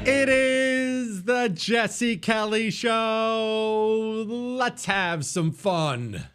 It is the Jesse Kelly Show. Let's have some fun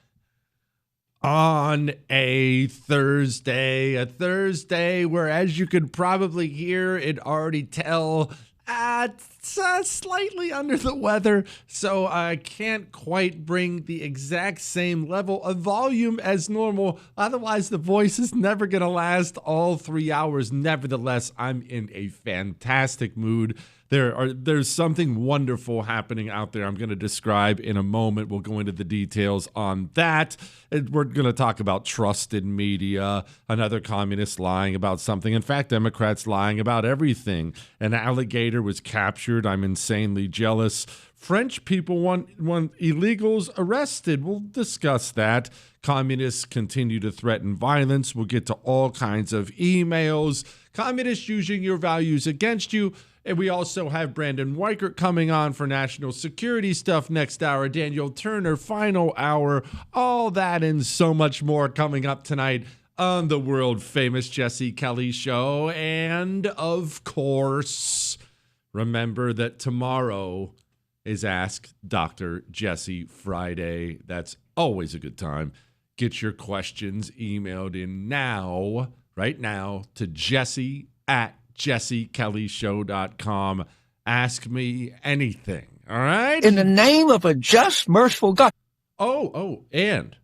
on a Thursday. A Thursday where, as you could probably hear and already tell, it's slightly under the weather, so I can't quite bring the exact same level of volume as normal. Otherwise, the voice is never going to last all 3 hours. Nevertheless, I'm in a fantastic mood. There's something wonderful happening out there I'm going to describe in a moment. We'll go into the details on that. We're going to talk about trust in media, another communist lying about something. In fact, Democrats lying about everything. An alligator was captured. I'm insanely jealous. French people want illegals arrested. We'll discuss that. Communists continue to threaten violence. We'll get to all kinds of emails. Communists using your values against you. And we also have Brandon Weichert coming on for national security stuff next hour. Daniel Turner, final hour. All that and so much more coming up tonight on the world famous Jesse Kelly Show. And of course, remember that tomorrow is Ask Dr. Jesse Friday. That's always a good time. Get your questions emailed in now, right now, to jesse@jessekellyshow.com. Ask me anything, all right? In the name of a just, merciful God. Oh, and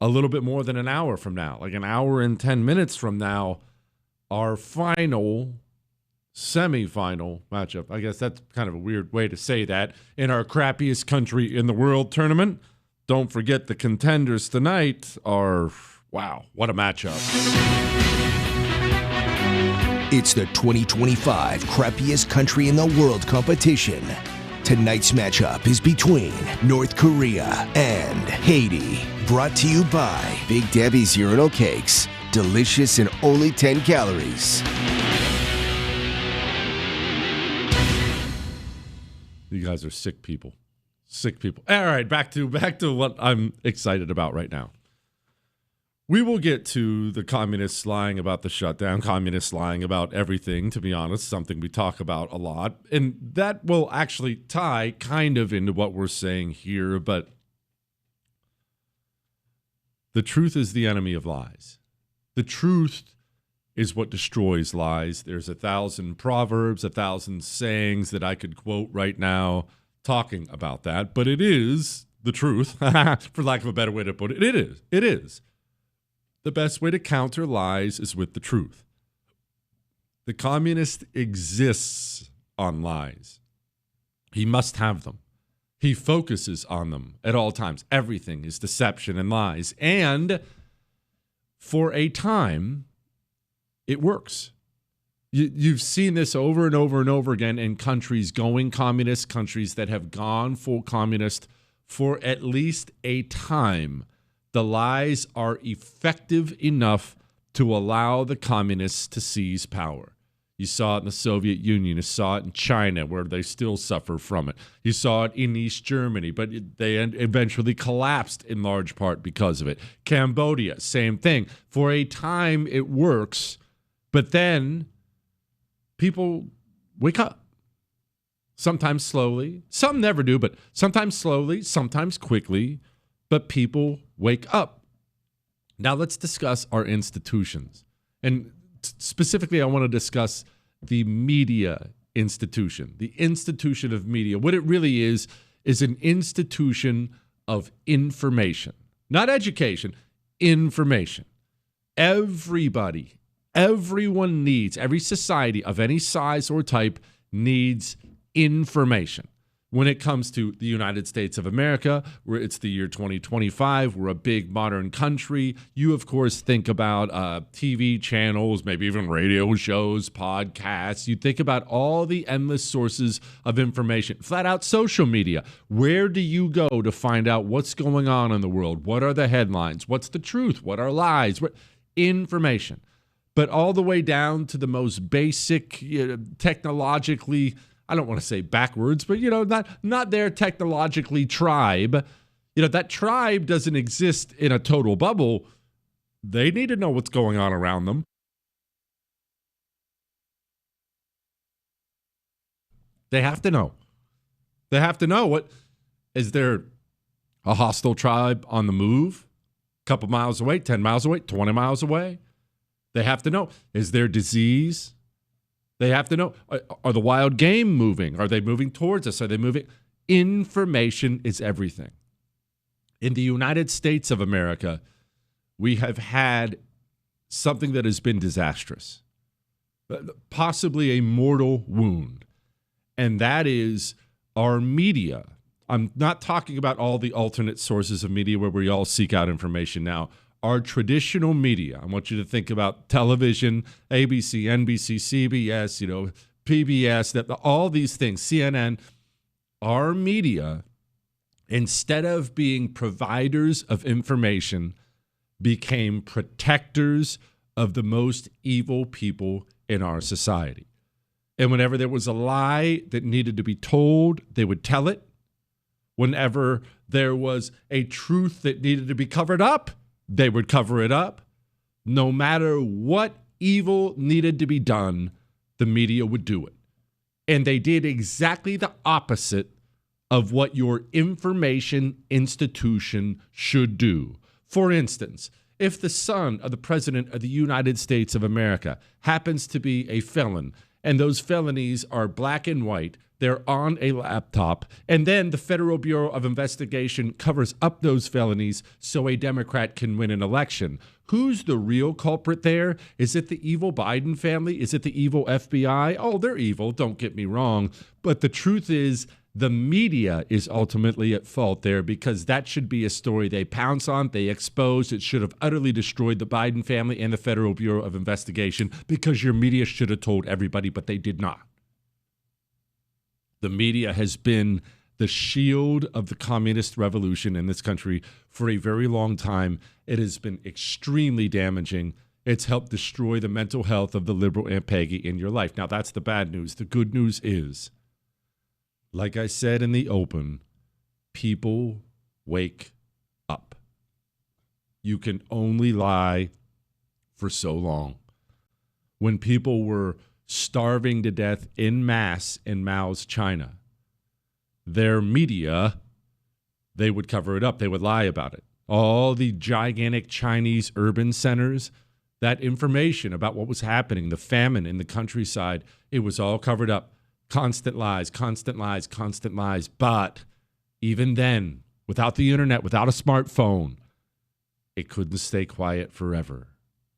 a little bit more than an hour from now, like an hour and 10 minutes from now, our final semifinal matchup. I guess that's kind of a weird way to say that. In our crappiest country in the world tournament. Don't forget the contenders tonight are, wow, what a matchup. It's the 2025 crappiest country in the world competition. Tonight's matchup is between North Korea and Haiti. Brought to you by Big Debbie's Urinal Cakes. Delicious and only 10 calories. You guys are sick people. Sick people. All right, back to what I'm excited about right now. We will get to the communists lying about the shutdown, communists lying about everything, to be honest, something we talk about a lot. And that will actually tie kind of into what we're saying here, but the truth is the enemy of lies. The truth is what destroys lies. There's 1,000 proverbs, 1,000 sayings that I could quote right now talking about that, but it is the truth, for lack of a better way to put it. It is. The best way to counter lies is with the truth. The communist exists on lies. He must have them. He focuses on them at all times. Everything is deception and lies. And for a time, it works. You've seen this over and over and over again in countries going communist, countries that have gone full communist for at least a time. The lies are effective enough to allow the communists to seize power. You saw it in the Soviet Union. You saw it in China, where they still suffer from it. You saw it in East Germany, but they eventually collapsed in large part because of it. Cambodia, same thing. For a time, it works, but then people wake up. Sometimes slowly. Some never do, but sometimes slowly, sometimes quickly. But people wake up. Now let's discuss our institutions. And specifically, I want to discuss the media institution, the institution of media. What it really is an institution of information, not education, information. Everybody, everyone needs, every society of any size or type needs information. When it comes to the United States of America, where it's the year 2025, we're a big modern country. You, of course, think about TV channels, maybe even radio shows, podcasts. You think about all the endless sources of information, flat out social media. Where do you go to find out what's going on in the world? What are the headlines? What's the truth? What are lies? Information. But all the way down to the most basic, technologically, I don't want to say backwards, but, not their technologically tribe. That tribe doesn't exist in a total bubble. They need to know what's going on around them. They have to know. They have to know what is there a hostile tribe on the move, a couple miles away, 10 miles away, 20 miles away. They have to know, is there disease? They have to know, are the wild game moving? Are they moving towards us? Are they moving? Information is everything. In the United States of America, we have had something that has been disastrous, possibly a mortal wound, and that is our media. I'm not talking about all the alternate sources of media where we all seek out information now. Our traditional media, I want you to think about television, ABC, NBC, CBS, PBS, all these things, CNN. Our media, instead of being providers of information, became protectors of the most evil people in our society. And whenever there was a lie that needed to be told, they would tell it. Whenever there was a truth that needed to be covered up, they would cover it up. No matter what evil needed to be done, the media would do it. And they did exactly the opposite of what your information institution should do. For instance, if the son of the President of the United States of America happens to be a felon, and those felonies are black and white, they're on a laptop, and then the Federal Bureau of Investigation covers up those felonies so a Democrat can win an election. Who's the real culprit there? Is it the evil Biden family? Is it the evil FBI? Oh, they're evil, don't get me wrong. But the truth is, the media is ultimately at fault there, because that should be a story they pounce on, they expose. It should have utterly destroyed the Biden family and the Federal Bureau of Investigation, because your media should have told everybody, but they did not. The media has been the shield of the communist revolution in this country for a very long time. It has been extremely damaging. It's helped destroy the mental health of the liberal Aunt Peggy in your life. Now, that's the bad news. The good news is, like I said in the open, people wake up. You can only lie for so long. When people were starving to death en masse in Mao's China, their media, they would cover it up. They would lie about it. All the gigantic Chinese urban centers, that information about what was happening, the famine in the countryside, it was all covered up. Constant lies, constant lies, constant lies. But even then, without the internet, without a smartphone, it couldn't stay quiet forever.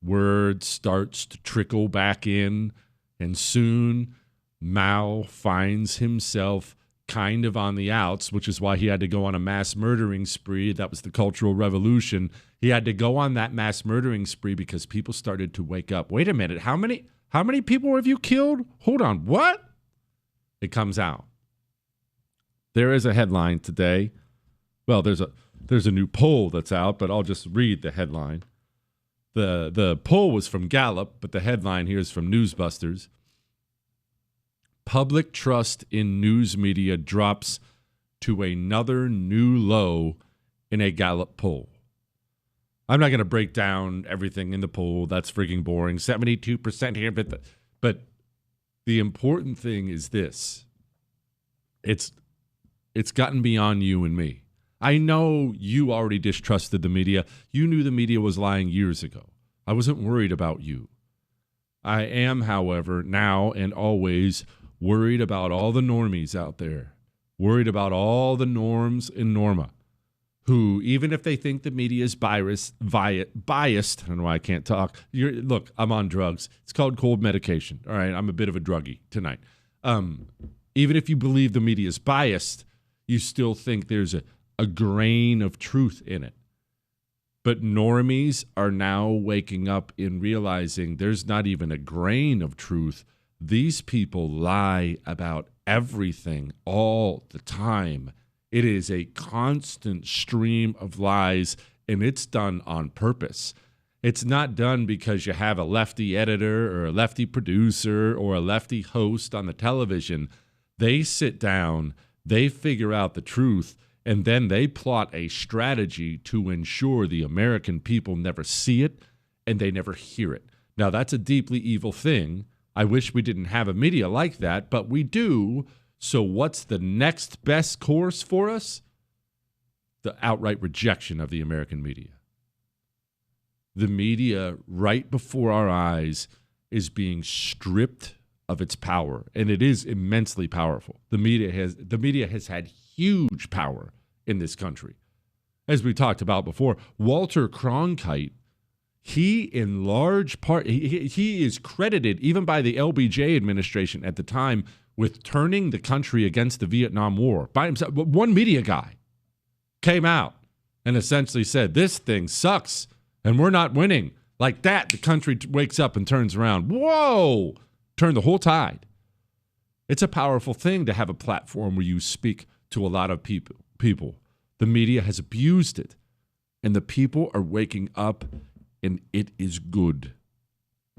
Word starts to trickle back in, and soon Mao finds himself kind of on the outs, which is why he had to go on a mass murdering spree. That was the Cultural Revolution. He had to go on that mass murdering spree because people started to wake up. Wait a minute, how many people have you killed? Hold on, what? It comes out. There is a headline today. Well, there's a new poll that's out, but I'll just read the headline. The poll was from Gallup, but the headline here is from Newsbusters. Public trust in news media drops to another new low in a Gallup poll. I'm not going to break down everything in the poll. That's freaking boring. 72% here, but the important thing is this. It's gotten beyond you and me. I know you already distrusted the media. You knew the media was lying years ago. I wasn't worried about you. I am, however, now and always worried about all the normies out there, worried about all the norms in Norma, who, even if they think the media is biased, I don't know why I can't talk. Look, I'm on drugs. It's called cold medication. All right, I'm a bit of a druggie tonight. Even if you believe the media is biased, you still think there's a grain of truth in it. But normies are now waking up and realizing there's not even a grain of truth. These people lie about everything all the time. It is a constant stream of lies, and it's done on purpose. It's not done because you have a lefty editor or a lefty producer or a lefty host on the television. They sit down, they figure out the truth, and then they plot a strategy to ensure the American people never see it and they never hear it. Now, that's a deeply evil thing. I wish we didn't have a media like that, but we do. So what's the next best course for us? The outright rejection of the American media. The media, right before our eyes, is being stripped of its power, and it is immensely powerful. The media has had huge power in this country. As we talked about before, Walter Cronkite, he in large part, he is credited even by the LBJ administration at the time with turning the country against the Vietnam War by himself. One media guy came out and essentially said, this thing sucks and we're not winning. Like that, the country wakes up and turns around. Whoa! Turn the whole tide. It's a powerful thing to have a platform where you speak to a lot of people. The media has abused it, and the people are waking up, and it is good.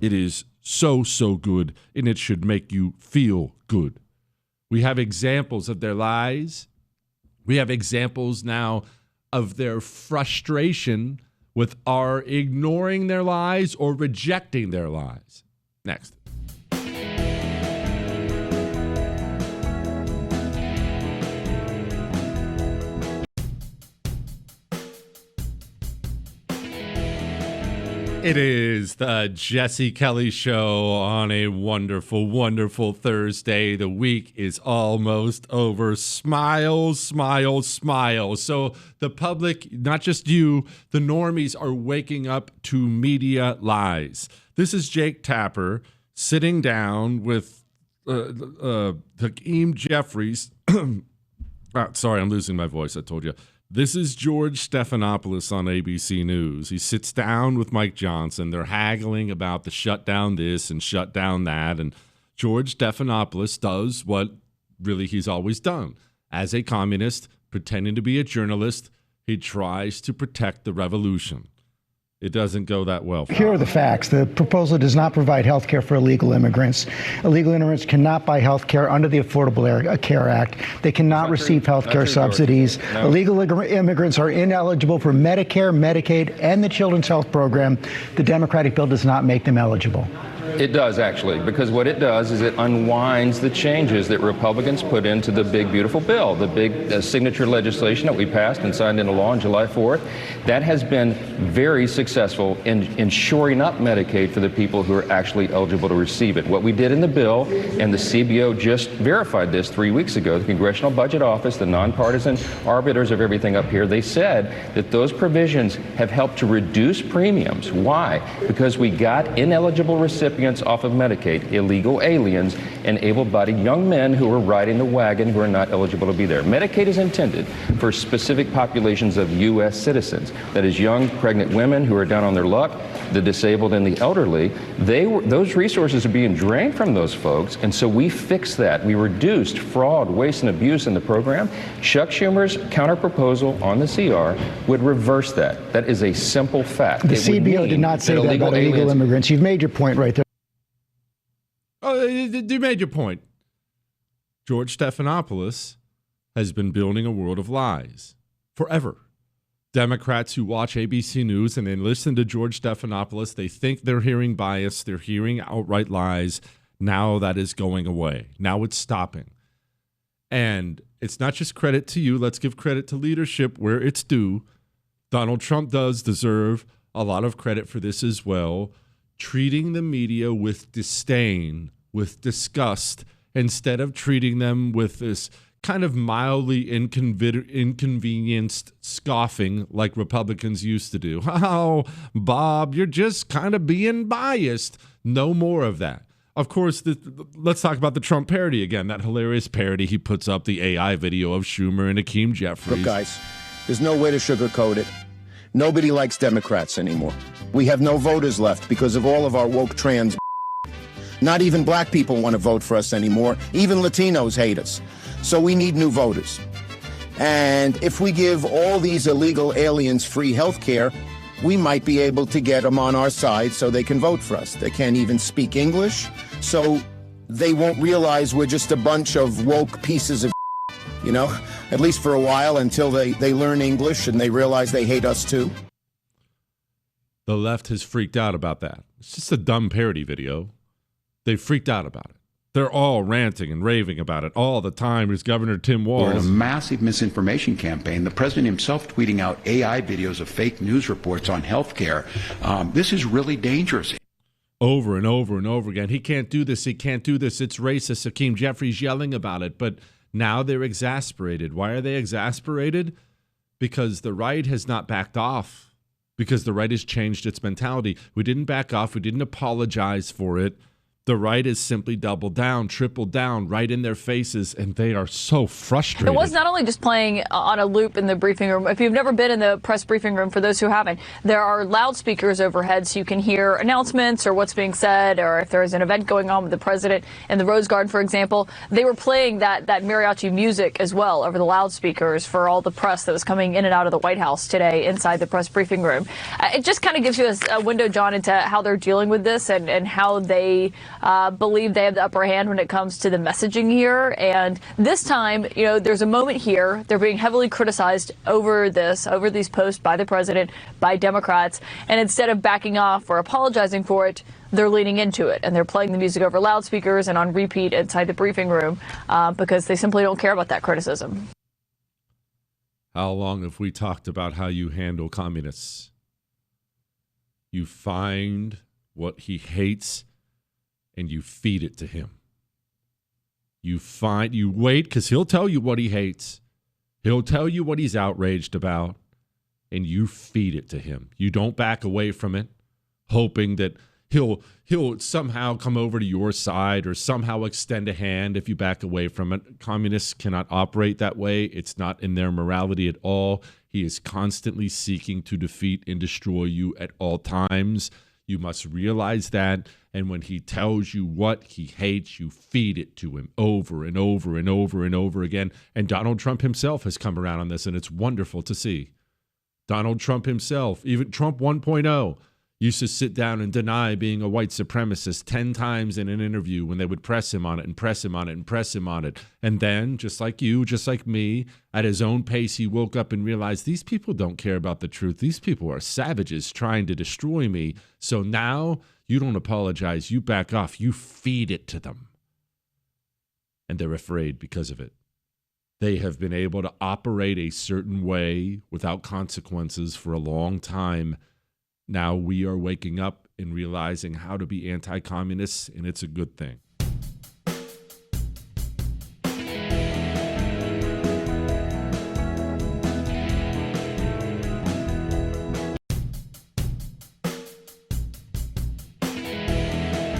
It is so, so good, and it should make you feel good. We have examples of their lies. We have examples now of their frustration with our ignoring their lies or rejecting their lies. Next. It is the Jesse Kelly Show on a wonderful, wonderful Thursday. The week is almost over. Smile, smile, smile. So the public, not just you, the normies are waking up to media lies. This is Jake Tapper sitting down with Hakeem Jeffries. Sorry, I'm losing my voice, I told you. This is George Stephanopoulos on ABC News. He sits down with Mike Johnson. They're haggling about the shut down this and shut down that. And George Stephanopoulos does what really he's always done. As a communist, pretending to be a journalist, he tries to protect the revolution. It doesn't go that well. Here are the facts. The proposal does not provide health care for illegal immigrants. Illegal immigrants cannot buy health care under the Affordable Care Act. They cannot receive health care subsidies. No. Illegal immigrants are ineligible for Medicare, Medicaid, and the Children's Health Program. The Democratic bill does not make them eligible. It does, actually, because what it does is it unwinds the changes that Republicans put into the big, beautiful bill, the big signature legislation that we passed and signed into law on July 4th. That has been very successful in shoring up Medicaid for the people who are actually eligible to receive it. What we did in the bill, and the CBO just verified this 3 weeks ago, the Congressional Budget Office, the nonpartisan arbiters of everything up here, they said that those provisions have helped to reduce premiums. Why? Because we got ineligible recipients off of Medicaid, illegal aliens, and able-bodied young men who are riding the wagon who are not eligible to be there. Medicaid is intended for specific populations of U.S. citizens. That is young, pregnant women who are down on their luck, the disabled and the elderly. Those resources are being drained from those folks, and so we fixed that. We reduced fraud, waste, and abuse in the program. Chuck Schumer's counterproposal on the CR would reverse that. That is a simple fact. The CBO did not say that about illegal immigrants. You've made your point right there. Oh, you made your point. George Stephanopoulos has been building a world of lies forever. Democrats who watch ABC News and then listen to George Stephanopoulos, they think they're hearing bias, they're hearing outright lies. Now that is going away. Now it's stopping. And it's not just credit to you. Let's give credit to leadership where it's due. Donald Trump does deserve a lot of credit for this as well. Treating the media with disdain, with disgust, instead of treating them with this kind of mildly inconvenienced scoffing like Republicans used to do. Oh, Bob, you're just kind of being biased. No more of that. Of course, let's talk about the Trump parody again, that hilarious parody he puts up, the AI video of Schumer and Hakeem Jeffries. Look, guys, there's no way to sugarcoat it. Nobody likes Democrats anymore. We have no voters left because of all of our woke trans. Not even black people want to vote for us anymore. Even Latinos hate us. So we need new voters. And if we give all these illegal aliens free health care, we might be able to get them on our side so they can vote for us. They can't even speak English, so they won't realize we're just a bunch of woke pieces of at least for a while until they learn English and they realize they hate us too. The left has freaked out about that. It's just a dumb parody video. They freaked out about it. They're all ranting and raving about it all the time. There's Governor Tim We're in a Walz. massive misinformation campaign. The president himself tweeting out AI videos of fake news reports on healthcare. This is really dangerous. Over and over and over again. He can't do this. He can't do this. It's racist. Hakeem Jeffries yelling about it. But now they're exasperated. Why are they exasperated? Because the right has not backed off. Because the right has changed its mentality. We didn't back off. We didn't apologize for it. The right is simply doubled down, tripled down, right in their faces, and they are so frustrated. It was not only just playing on a loop in the briefing room. If you've never been in the press briefing room, for those who haven't, there are loudspeakers overhead so you can hear announcements or what's being said, or if there's an event going on with the president in the Rose Garden, for example. They were playing that mariachi music as well over the loudspeakers for all the press that was coming in and out of the White House today inside the press briefing room. It just kind of gives you a window, John, into how they're dealing with this and how they believe they have the upper hand when it comes to the messaging here. And this time, there's a moment here. They're being heavily criticized over these posts by the president, by Democrats. And instead of backing off or apologizing for it, they're leaning into it. And they're playing the music over loudspeakers and on repeat inside the briefing room because they simply don't care about that criticism. How long have we talked about how you handle communists? You find what he hates and you feed it to him. You wait, because he'll tell you what he hates. He'll tell you what he's outraged about, and you feed it to him. You don't back away from it, hoping that he'll somehow come over to your side or somehow extend a hand if you back away from it. Communists cannot operate that way. It's not in their morality at all. He is constantly seeking to defeat and destroy you at all times. You must realize that. And when he tells you what he hates, you feed it to him over and over and over and over again. And Donald Trump himself has come around on this, and it's wonderful to see. Donald Trump himself, even Trump 1.0, used to sit down and deny being a white supremacist 10 times in an interview when they would press him on it and press him on it and press him on it. And then, just like you, just like me, at his own pace, he woke up and realized these people don't care about the truth. These people are savages trying to destroy me. So now you don't apologize. You back off. You feed it to them. And they're afraid because of it. They have been able to operate a certain way without consequences for a long time. Now we are waking up and realizing how to be anti-communists, and it's a good thing.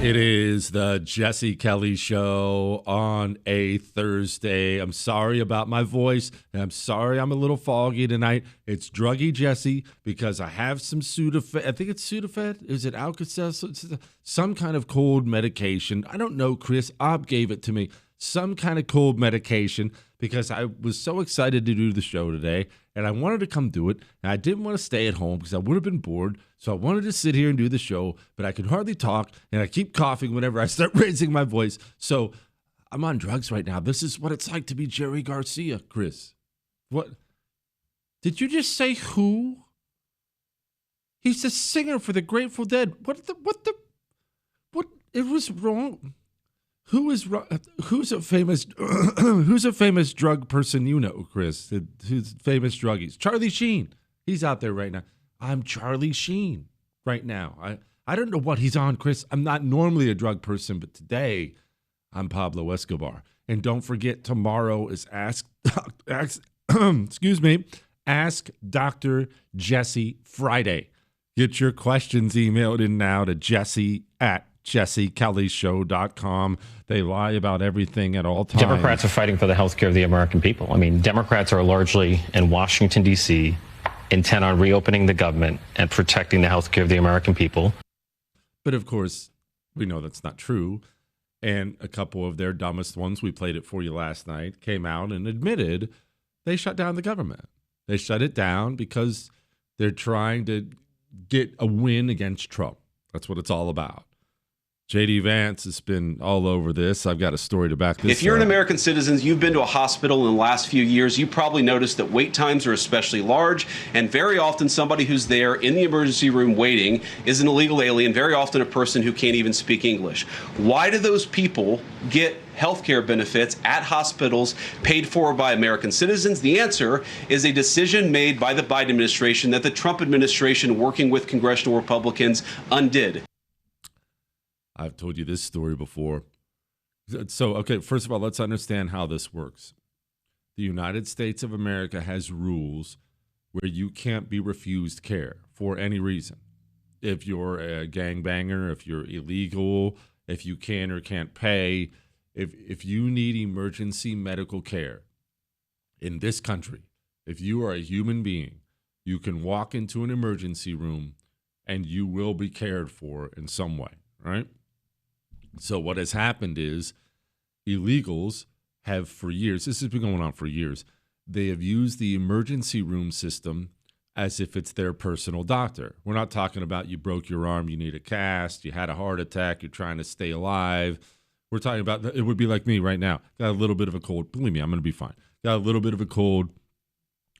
It is the Jesse Kelly Show on a Thursday. I'm sorry about my voice, and I'm sorry I'm a little foggy tonight. It's Druggy Jesse because I have some Sudafed. I think it's Sudafed. Is it Alka-Seltzer? Some kind of cold medication. I don't know, Chris. Ob gave it to me. Some kind of cold medication because I was so excited to do the show today, and I wanted to come do it, and I didn't want to stay at home because I would have been bored, so I wanted to sit here and do the show, but I could hardly talk, and I keep coughing whenever I start raising my voice, so I'm on drugs right now. This is what it's like to be Jerry Garcia, Chris. What? Did you just say who? He's the singer for the Grateful Dead. What? It was wrong. Who's a famous drug person you know, Chris? Who's famous druggies? Charlie Sheen. He's out there right now. I'm Charlie Sheen right now. I don't know what he's on, Chris. I'm not normally a drug person, but today I'm Pablo Escobar. And don't forget, tomorrow is Ask Dr. Jesse Friday. Get your questions emailed in now to jesse@jessekellyshow.com. They lie about everything at all times. Democrats are fighting for the health care of the American people. I mean, Democrats are largely in Washington, D.C., intent on reopening the government and protecting the health care of the American people. But of course, we know that's not true. And a couple of their dumbest ones, we played it for you last night, came out and admitted they shut down the government. They shut it down because they're trying to get a win against Trump. That's what it's all about. JD Vance has been all over this. I've got a story to back this If you're up. an American citizen, you've been to a hospital in the last few years, you probably noticed that wait times are especially large, and very often somebody who's there in the emergency room waiting is an illegal alien, very often a person who can't even speak English. Why do those people get health care benefits at hospitals paid for by American citizens? The answer is a decision made by the Biden administration that the Trump administration, working with congressional Republicans, undid. I've told you this story before. So, okay, first of all, let's understand how this works. The United States of America has rules where you can't be refused care for any reason. If you're a gangbanger, if you're illegal, if you can or can't pay, if you need emergency medical care in this country, if you are a human being, you can walk into an emergency room and you will be cared for in some way, right? So what has happened is illegals have for years, this has been going on for years, they have used the emergency room system as if it's their personal doctor. We're not talking about you broke your arm, you need a cast, you had a heart attack, you're trying to stay alive. We're talking about, it would be like me right now. Got a little bit of a cold. Believe me, I'm going to be fine. Got a little bit of a cold,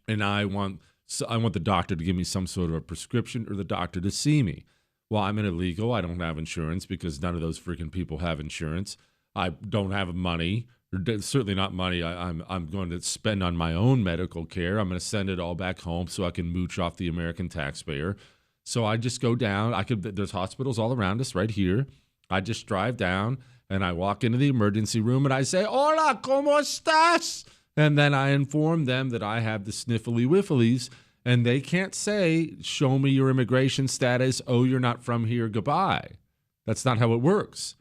and I want the doctor to give me some sort of a prescription or the doctor to see me. Well, I'm an illegal. I don't have insurance because none of those freaking people have insurance. I don't have money, or certainly not money I'm going to spend on my own medical care. I'm going to send it all back home so I can mooch off the American taxpayer. So I just go down. There's hospitals all around us right here. I just drive down and I walk into the emergency room and I say, "Hola, ¿cómo estás?" And then I inform them that I have the sniffly whifflies. And they can't say, "Show me your immigration status. Oh, you're not from here. Goodbye." That's not how it works.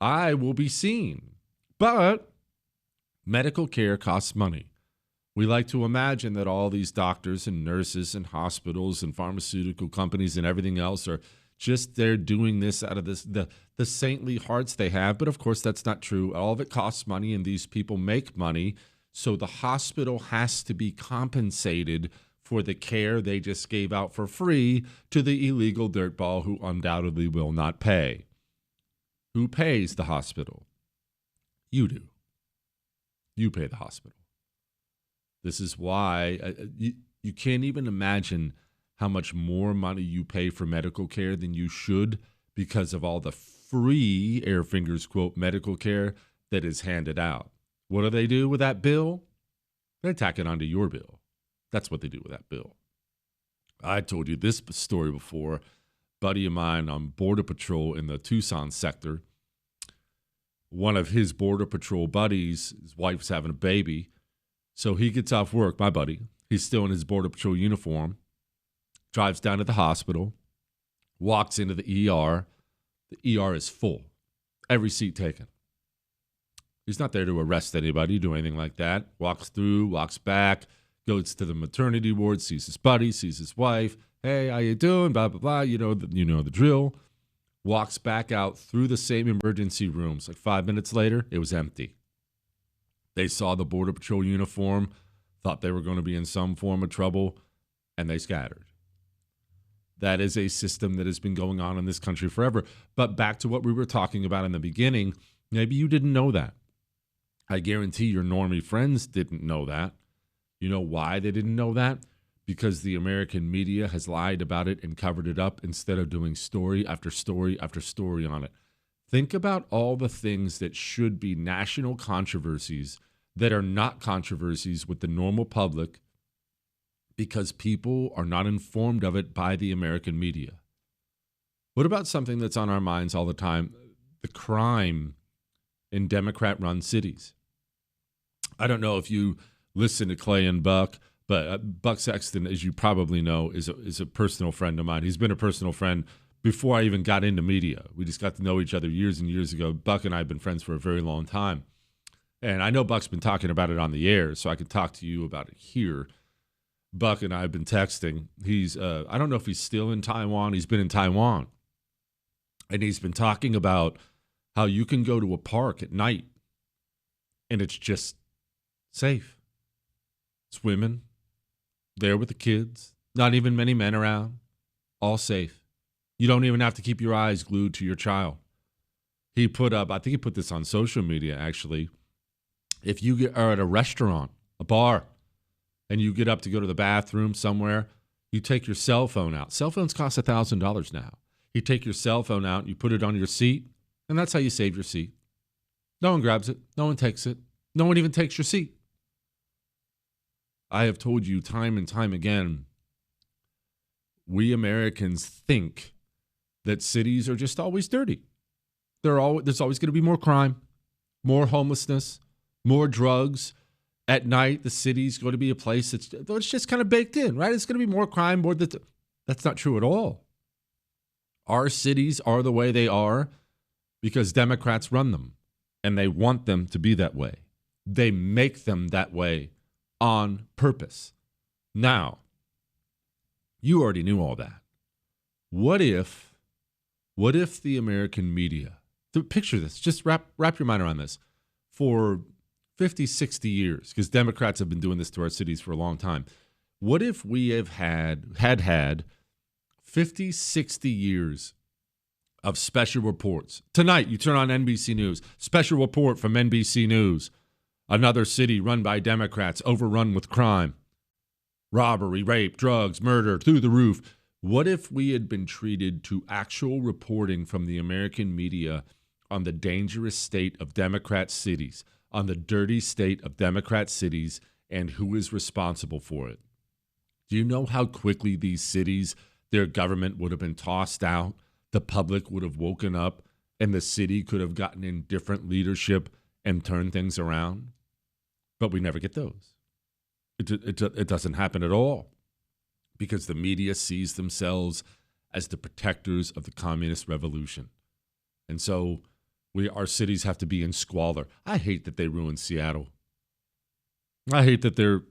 I will be seen. But medical care costs money. We like to imagine that all these doctors and nurses and hospitals and pharmaceutical companies and everything else are just there doing this out of the saintly hearts they have. But of course, that's not true. All of it costs money, and these people make money. So the hospital has to be compensated for the care they just gave out for free to the illegal dirtball who undoubtedly will not pay. Who pays the hospital? You do. You pay the hospital. This is why you can't even imagine how much more money you pay for medical care than you should because of all the free, air fingers quote, medical care that is handed out. What do they do with that bill? They tack it onto your bill. That's what they do with that bill. I told you this story before. Buddy of mine on Border Patrol in the Tucson sector, one of his Border Patrol buddies, his wife's having a baby. So he gets off work, my buddy. He's still in his Border Patrol uniform, drives down to the hospital, walks into the ER. The ER is full. Every seat taken. He's not there to arrest anybody, do anything like that. Walks through, walks back, goes to the maternity ward, sees his buddy, sees his wife. "Hey, how you doing?" Blah, blah, blah. You know the drill. Walks back out through the same emergency rooms. Like 5 minutes later, it was empty. They saw the Border Patrol uniform, thought they were going to be in some form of trouble, and they scattered. That is a system that has been going on in this country forever. But back to what we were talking about in the beginning, maybe you didn't know that. I guarantee your normie friends didn't know that. You know why they didn't know that? Because the American media has lied about it and covered it up instead of doing story after story after story on it. Think about all the things that should be national controversies that are not controversies with the normal public because people are not informed of it by the American media. What about something that's on our minds all the time? The crime in Democrat-run cities. I don't know if you listen to Clay and Buck, but Buck Sexton, as you probably know, is a personal friend of mine. He's been a personal friend before I even got into media. We just got to know each other years and years ago. Buck and I have been friends for a very long time. And I know Buck's been talking about it on the air, so I could talk to you about it here. Buck and I have been texting. He's, I don't know if he's still in Taiwan. He's been in Taiwan. And he's been talking about how you can go to a park at night and it's just safe. It's women there with the kids, not even many men around, all safe. You don't even have to keep your eyes glued to your child. He put up, I think he put this on social media actually. If you are at a restaurant, a bar, and you get up to go to the bathroom somewhere, you take your cell phone out. Cell phones cost $1,000 now. You take your cell phone out, and you put it on your seat, and that's how you save your seat. No one grabs it. No one takes it. No one even takes your seat. I have told you time and time again, we Americans think that cities are just always dirty. There's always going to be more crime, more homelessness, more drugs. At night, the city's going to be a place it's just kind of baked in, right? It's going to be more crime, more that's not true at all. Our cities are the way they are because Democrats run them, and they want them to be that way. They make them that way on purpose. Now, you already knew all that. What if the American media, picture this, just wrap your mind around this, for 50, 60 years, because Democrats have been doing this to our cities for a long time. What if we have had 50, 60 years of special reports? Tonight, you turn on NBC News, special report from NBC News. Another city run by Democrats, overrun with crime. Robbery, rape, drugs, murder, through the roof. What if we had been treated to actual reporting from the American media on the dangerous state of Democrat cities, on the dirty state of Democrat cities, and who is responsible for it? Do you know how quickly these cities, their government would have been tossed out, the public would have woken up, and the city could have gotten in different leadership and turned things around? But we never get those. It doesn't happen at all because the media sees themselves as the protectors of the communist revolution. And so our cities have to be in squalor. I hate that they ruined Seattle. I hate that they're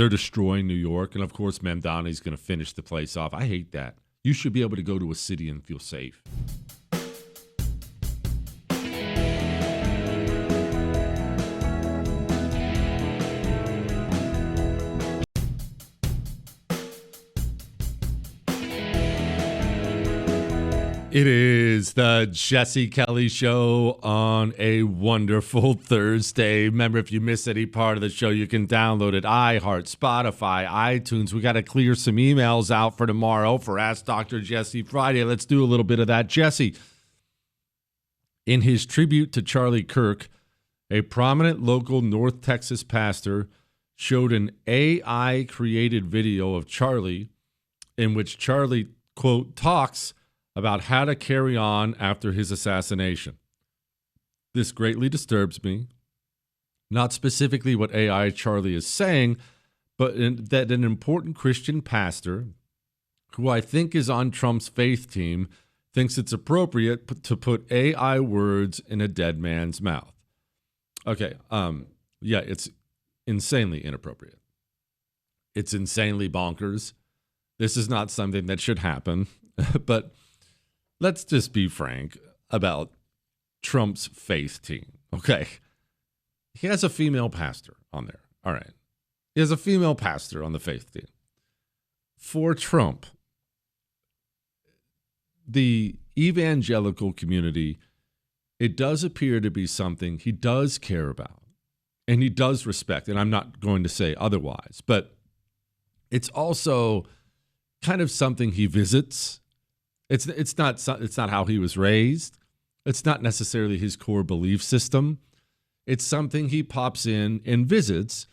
destroying New York. And of course, Mamdani's going to finish the place off. I hate that. You should be able to go to a city and feel safe. It is the Jesse Kelly Show on a wonderful Thursday. Remember, if you miss any part of the show, you can download it. iHeart, Spotify, iTunes. We got to clear some emails out for tomorrow for Ask Dr. Jesse Friday. Let's do a little bit of that. Jesse, in his tribute to Charlie Kirk, a prominent local North Texas pastor showed an AI-created video of Charlie in which Charlie, quote, talks about how to carry on after his assassination. This greatly disturbs me. Not specifically what AI Charlie is saying, but that an important Christian pastor, who I think is on Trump's faith team, thinks it's appropriate to put AI words in a dead man's mouth. Okay, yeah, it's insanely inappropriate. It's insanely bonkers. This is not something that should happen, but let's just be frank about Trump's faith team, okay? He has a female pastor on there, all right? He has a female pastor on the faith team. For Trump, the evangelical community, it does appear to be something he does care about and he does respect, and I'm not going to say otherwise, but it's also kind of something he visits. It's not how he was raised. It's not necessarily his core belief system. It's something he pops in and visits,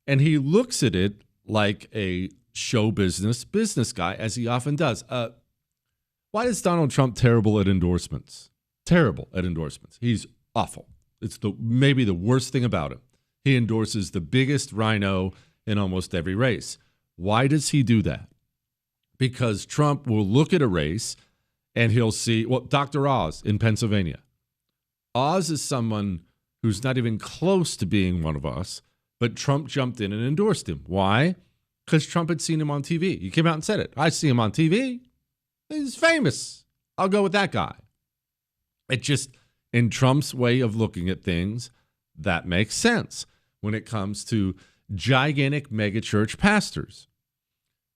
and he looks at it like a show business guy, as he often does. Why is Donald Trump terrible at endorsements? Terrible at endorsements. He's awful. It's maybe the worst thing about him. He endorses the biggest rhino in almost every race. Why does he do that? Because Trump will look at a race and he'll see, well, Dr. Oz in Pennsylvania. Oz is someone who's not even close to being one of us, but Trump jumped in and endorsed him. Why? Because Trump had seen him on TV. He came out and said it. I see him on TV. He's famous. I'll go with that guy. It just, in Trump's way of looking at things, that makes sense when it comes to gigantic megachurch pastors.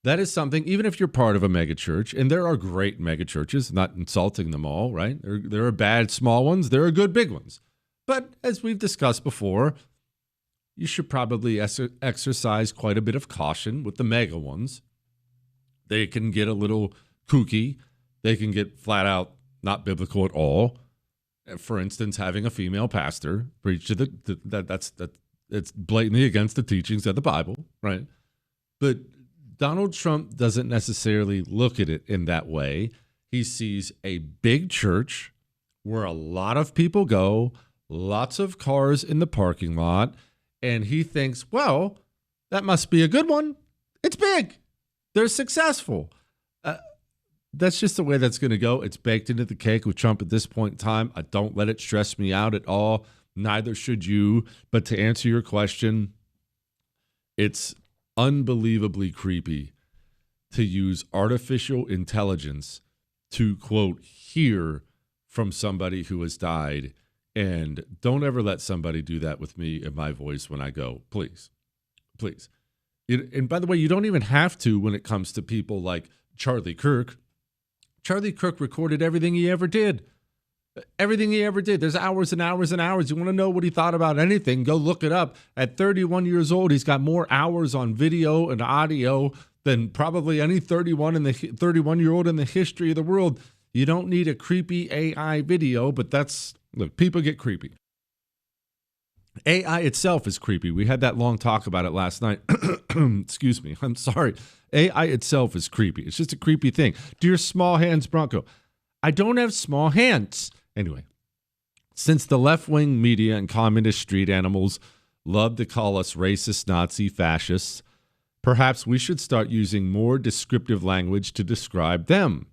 That is something, even if you're part of a megachurch, and there are great megachurches, not insulting them all, right? There are bad small ones, there are good big ones. But as we've discussed before, you should probably exercise quite a bit of caution with the mega ones. They can get a little kooky. They can get flat out not biblical at all. For instance, having a female pastor preach to it's blatantly against the teachings of the Bible, right? But Donald Trump doesn't necessarily look at it in that way. He sees a big church where a lot of people go, lots of cars in the parking lot, and he thinks, well, that must be a good one. It's big. They're successful. That's just the way that's going to go. It's baked into the cake with Trump at this point in time. I don't let it stress me out at all. Neither should you. But to answer your question, it's unbelievably creepy to use artificial intelligence to, quote, hear from somebody who has died. And don't ever let somebody do that with me in my voice when I go, please, please. And by the way, you don't even have to when it comes to people like Charlie Kirk. Charlie Kirk recorded everything he ever did. Everything he ever did. There's hours and hours and hours. You want to know what he thought about anything, go look it up. At 31 years old, he's got more hours on video and audio than probably any 31-year-old in the history of the world. You don't need a creepy AI video, but look, people get creepy. AI itself is creepy. We had that long talk about it last night. Excuse me. I'm sorry. AI itself is creepy. It's just a creepy thing. Dear Small Hands Bronco, I don't have small hands. Anyway, since the left-wing media and communist street animals love to call us racist, Nazi, fascists, perhaps we should start using more descriptive language to describe them.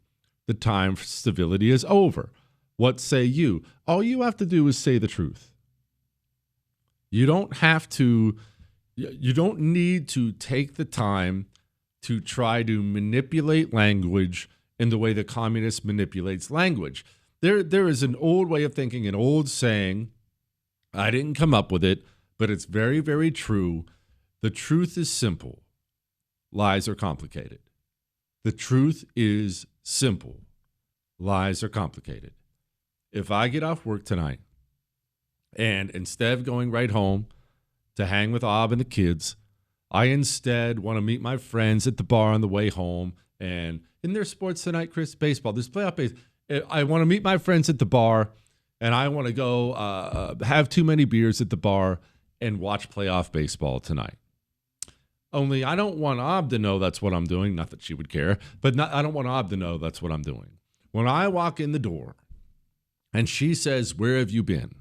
The time for civility is over. What say you? All you have to do is say the truth. You don't need to take the time to try to manipulate language in the way the communist manipulates language. There is an old way of thinking, an old saying. I didn't come up with it, but it's very, very true. The truth is simple. Lies are complicated. The truth is simple. Lies are complicated. If I get off work tonight, and instead of going right home to hang with Ob and the kids, I instead want to meet my friends at the bar on the way home. And in their sports tonight, Chris, baseball, there's playoff baseball. I want to meet my friends at the bar, and I want to go have too many beers at the bar and watch playoff baseball tonight. Only I don't want Ob to know that's what I'm doing. Not that she would care, but I don't want Ob to know that's what I'm doing. When I walk in the door and she says, "Where have you been?"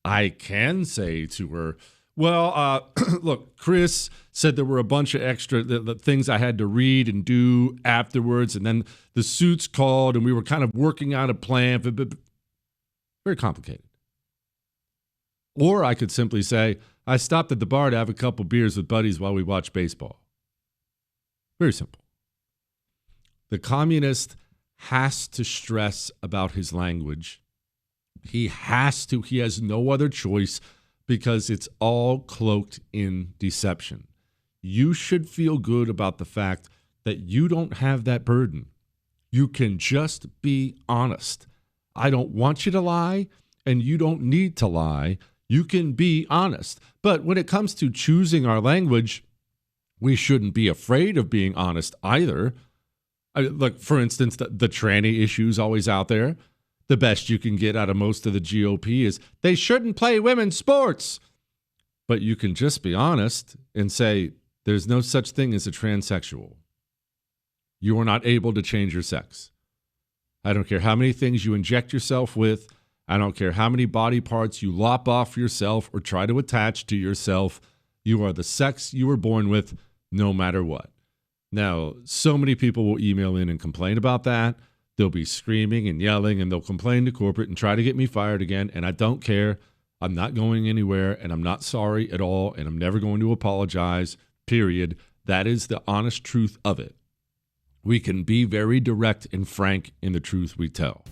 I can say to her, well, look, Chris said there were a bunch of extra the things I had to read and do afterwards, and then the suits called, and we were kind of working out a plan. Very complicated. Or I could simply say, I stopped at the bar to have a couple beers with buddies while we watched baseball. Very simple. The communist has to stress about his language. He has to. He has no other choice because it's all cloaked in deception. You should feel good about the fact that you don't have that burden. You can just be honest. I don't want you to lie, and you don't need to lie. You can be honest. But when it comes to choosing our language, we shouldn't be afraid of being honest either. Look, for instance, the tranny issue is always out there. The best you can get out of most of the GOP is they shouldn't play women's sports. But you can just be honest and say there's no such thing as a transsexual. You are not able to change your sex. I don't care how many things you inject yourself with. I don't care how many body parts you lop off yourself or try to attach to yourself. You are the sex you were born with, no matter what. Now, so many people will email in and complain about that. They'll be screaming and yelling, and they'll complain to corporate and try to get me fired again, and I don't care. I'm not going anywhere, and I'm not sorry at all, and I'm never going to apologize, period. That is the honest truth of it. We can be very direct and frank in the truth we tell.